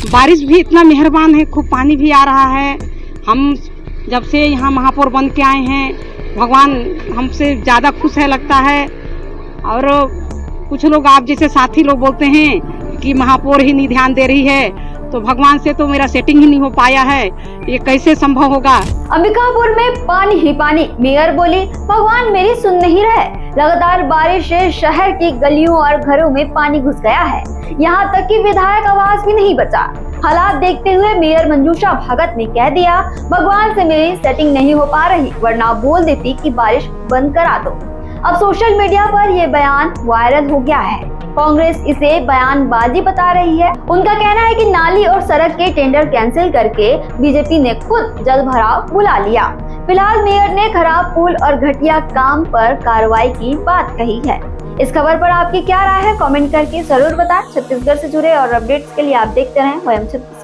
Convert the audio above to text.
बारिश भी इतना मेहरबान है, खूब पानी भी आ रहा है। हम जब से यहाँ महापौर बन के आए हैं, भगवान हमसे ज़्यादा खुश है लगता है। और कुछ लोग आप जैसे साथी लोग बोलते हैं कि महापौर ही नहीं ध्यान दे रही है, तो भगवान से तो मेरा सेटिंग ही नहीं हो पाया है, ये कैसे संभव होगा। अंबिकापुर में पानी ही पानी, मेयर बोली भगवान मेरी सुन नहीं रहे। लगातार बारिश से शहर की गलियों और घरों में पानी घुस गया है, यहाँ तक कि विधायक आवास भी नहीं बचा। हालात देखते हुए मेयर मंजूषा भगत ने कह दिया भगवान से मेरी सेटिंग नहीं हो पा रही, वरना बोल देती कि बारिश बंद करा दो। अब सोशल मीडिया पर ये बयान वायरल हो गया है। कांग्रेस इसे बयानबाजी बता रही है। उनका कहना है कि नाली और सड़क के टेंडर कैंसिल करके बीजेपी ने खुद जल भराव बुला लिया। फिलहाल मेयर ने खराब पुल और घटिया काम पर कार्रवाई की बात कही है। इस खबर पर आपकी क्या राय है, कमेंट करके जरूर बताएं। छत्तीसगढ़ से जुड़े और अपडेट्स के लिए आप देखते रहें वयम 36।